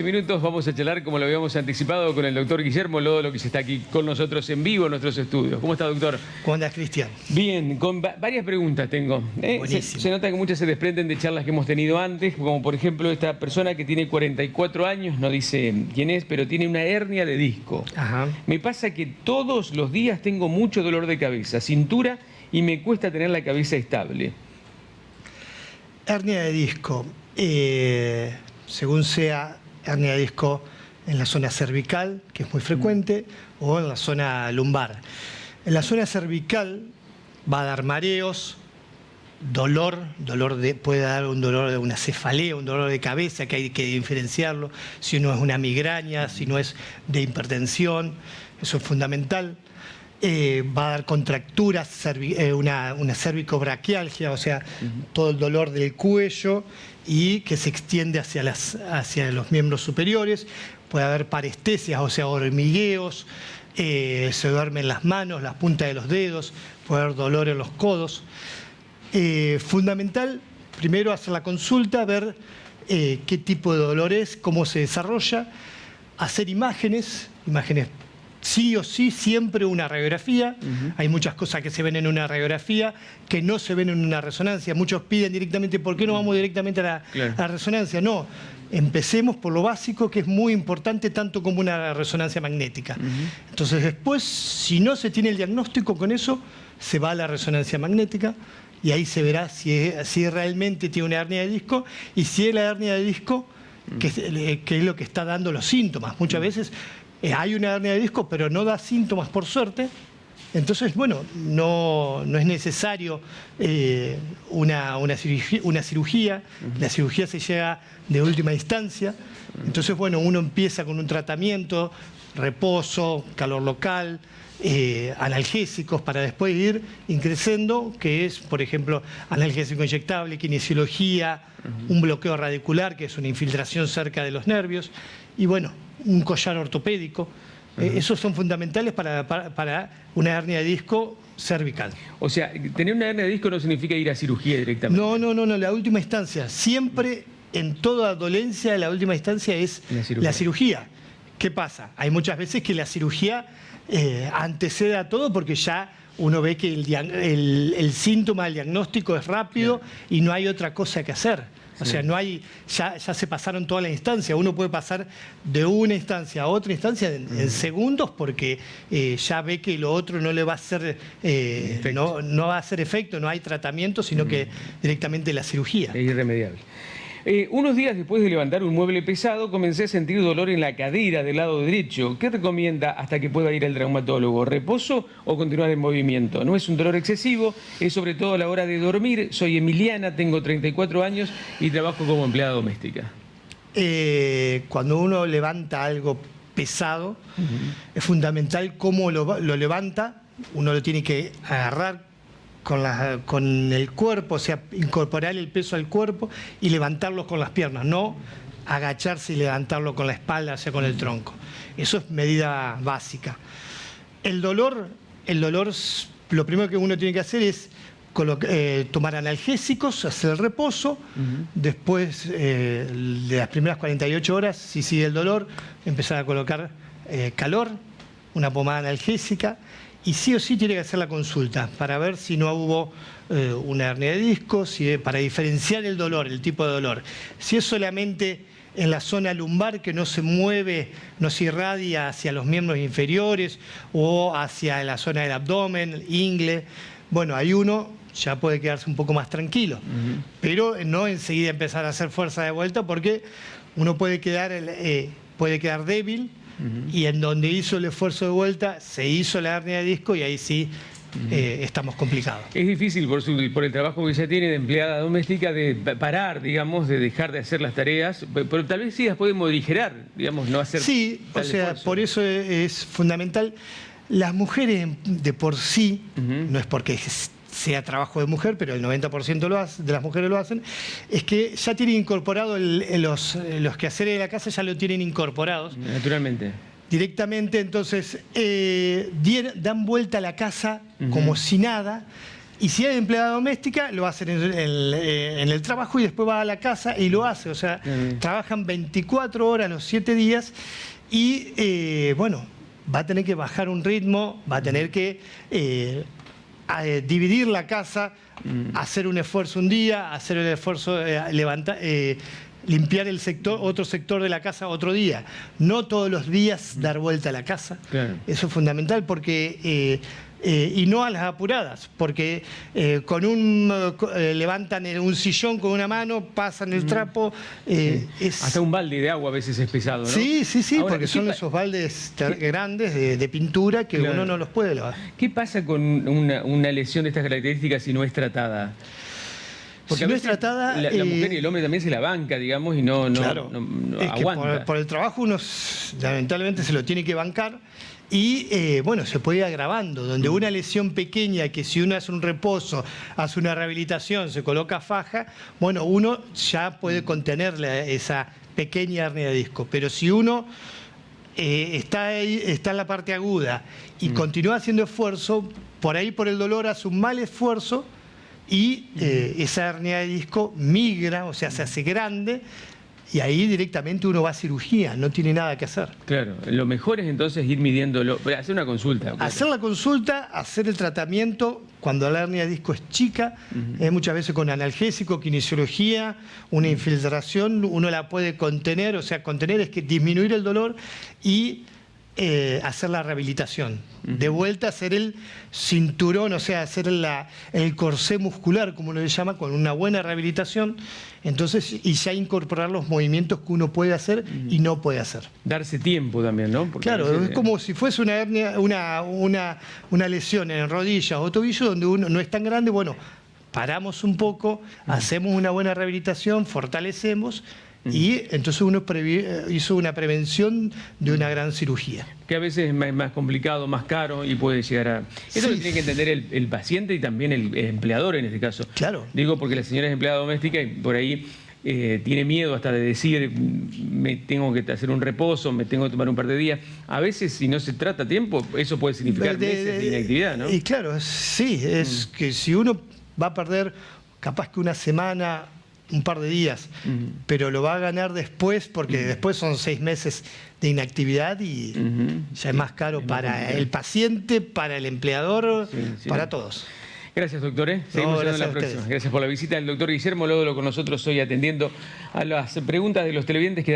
Minutos vamos a charlar, como lo habíamos anticipado, con el doctor Guillermo Lodolo, que está aquí con nosotros en vivo en nuestros estudios. ¿Cómo está, doctor? ¿Cómo andas, Cristian? Bien, con varias preguntas tengo. Se nota que muchas se desprenden de charlas que hemos tenido antes, como por ejemplo esta persona que tiene 44 años, no dice quién es, pero tiene una hernia de disco. Ajá. Me pasa que todos los días tengo mucho dolor de cabeza, cintura, y me cuesta tener la cabeza estable. Hernia de disco. Según sea hernia de disco en la zona cervical, que es muy frecuente, o en la zona lumbar. En la zona cervical va a dar mareos, puede dar un dolor de una cefalea, un dolor de cabeza, que hay que diferenciarlo, si no es una migraña, si no es de hipertensión, eso es fundamental. Va a dar contracturas, una cervicobraquialgia, o sea, todo el dolor del cuello y que se extiende hacia los miembros superiores. Puede haber parestesias, o sea, hormigueos, se duermen las manos, las puntas de los dedos, puede haber dolor en los codos. Fundamental, primero hacer la consulta, ver qué tipo de dolor es, cómo se desarrolla, hacer imágenes sí o sí, siempre una radiografía. Hay muchas cosas que se ven en una radiografía que no se ven en una resonancia. Muchos piden directamente, ¿por qué no vamos directamente a la resonancia? No, empecemos por lo básico, que es muy importante, tanto como una resonancia magnética. Entonces después, si no se tiene el diagnóstico con eso, se va a la resonancia magnética y ahí se verá si realmente tiene una hernia de disco y si es la hernia de disco que es lo que está dando los síntomas. Muchas veces hay una hernia de disco, pero no da síntomas, por suerte. Entonces, bueno, no es necesario una cirugía. La cirugía se llega de última instancia. Entonces, bueno, uno empieza con un tratamiento, reposo, calor local, analgésicos, para después ir increciendo, que es, por ejemplo, analgésico inyectable, kinesiología, un bloqueo radicular, que es una infiltración cerca de los nervios, y bueno, un collar ortopédico. Esos son fundamentales para una hernia de disco cervical. O sea, tener una hernia de disco no significa ir a cirugía directamente. No, la última instancia. Siempre, en toda dolencia, la última instancia es la cirugía. ¿Qué pasa? Hay muchas veces que la cirugía antecede a todo porque ya uno ve que el síntoma, el diagnóstico es rápido y no hay otra cosa que hacer. O sea, no hay, ya se pasaron todas las instancias. Uno puede pasar de una instancia a otra instancia en segundos porque ya ve que lo otro no le va a hacer, no va a hacer efecto, no hay tratamiento, sino que directamente la cirugía. Es irremediable. Unos días después de levantar un mueble pesado, comencé a sentir dolor en la cadera del lado derecho. ¿Qué recomienda hasta que pueda ir al traumatólogo? ¿Reposo o continuar en movimiento? No es un dolor excesivo, es sobre todo a la hora de dormir. Soy Emiliana, tengo 34 años y trabajo como empleada doméstica. Cuando uno levanta algo pesado, es fundamental cómo lo levanta. Uno lo tiene que agarrar con el cuerpo, o sea, incorporar el peso al cuerpo y levantarlo con las piernas, no agacharse y levantarlo con la espalda, o sea, con el tronco. Eso es medida básica. El dolor, lo primero que uno tiene que hacer es tomar analgésicos, hacer el reposo, después de las primeras 48 horas, si sigue el dolor, empezar a colocar calor, una pomada analgésica. Y sí o sí tiene que hacer la consulta para ver si no hubo una hernia de disco, para diferenciar el dolor, el tipo de dolor. Si es solamente en la zona lumbar que no se mueve, no se irradia hacia los miembros inferiores o hacia la zona del abdomen, ingle, bueno, ahí uno ya puede quedarse un poco más tranquilo. Pero no enseguida empezar a hacer fuerza de vuelta porque uno puede quedar débil. Y en donde hizo el esfuerzo de vuelta, se hizo la hernia de disco y ahí sí estamos complicados. Es difícil por el trabajo que ya tiene de empleada doméstica de parar, digamos, de dejar de hacer las tareas, pero tal vez sí las podemos aligerar, digamos, no hacer. Sí, o sea, esfuerzo. Por eso es fundamental. Las mujeres de por sí, no es porque sea trabajo de mujer, pero el 90% de las mujeres lo hacen, es que ya tienen incorporado los quehaceres de la casa, ya lo tienen incorporados. Naturalmente. Directamente, entonces dan vuelta a la casa como si nada, Y si hay empleada doméstica, lo hacen en el trabajo y después va a la casa y lo hace. O sea, trabajan 24 horas los 7 días y, bueno, va a tener que bajar un ritmo, va a tener que dividir la casa, hacer un esfuerzo un día, hacer el esfuerzo, limpiar otro sector de la casa otro día. No todos los días dar vuelta a la casa. Claro. Eso es fundamental porque... y no a las apuradas, porque levantan un sillón con una mano, pasan el trapo. Hasta un balde de agua a veces es pesado, ¿no? Sí, ahora, porque son esos baldes grandes de pintura que uno no los puede lavar. ¿Qué pasa con una lesión de estas características si no es tratada? Porque si no es tratada... La mujer y el hombre también se la banca, digamos, y no aguanta. Por el trabajo uno lamentablemente se lo tiene que bancar. Y bueno, se puede ir agravando, donde una lesión pequeña que si uno hace un reposo, hace una rehabilitación, se coloca faja, bueno, uno ya puede contener esa pequeña hernia de disco. Pero si uno está en la parte aguda y continúa haciendo esfuerzo, por ahí por el dolor hace un mal esfuerzo y esa hernia de disco migra, o sea, se hace grande. Y ahí directamente uno va a cirugía, no tiene nada que hacer. Claro, lo mejor es entonces ir midiéndolo, hacer una consulta. Hacer la consulta, hacer el tratamiento cuando la hernia de disco es chica, muchas veces con analgésico, kinesiología, una infiltración, uno la puede contener, o sea, contener es que disminuir el dolor y hacer la rehabilitación. De vuelta hacer el cinturón, o sea, hacer el corsé muscular, como uno le llama, con una buena rehabilitación, entonces, y ya incorporar los movimientos que uno puede hacer y no puede hacer. Darse tiempo también, ¿no? Porque claro, es como si fuese una hernia, una lesión en rodillas o tobillo donde uno no es tan grande, bueno, paramos un poco, hacemos una buena rehabilitación, fortalecemos, y entonces uno hizo una prevención de una gran cirugía. Que a veces es más complicado, más caro y puede llegar a... Eso lo tiene que entender el paciente y también el empleador en este caso. Claro. Digo porque la señora es empleada doméstica y por ahí tiene miedo hasta de decir me tengo que hacer un reposo, me tengo que tomar un par de días. A veces si no se trata a tiempo, eso puede significar meses de inactividad, ¿no? Y claro, sí, es que si uno va a perder capaz que una semana, un par de días, pero lo va a ganar después porque después son 6 meses de inactividad y ya es más caro para el paciente, para el empleador, para todos. Gracias, doctor. Seguimos en la próxima. Gracias por la visita del doctor Guillermo Lódolo con nosotros hoy atendiendo a las preguntas de los televidentes que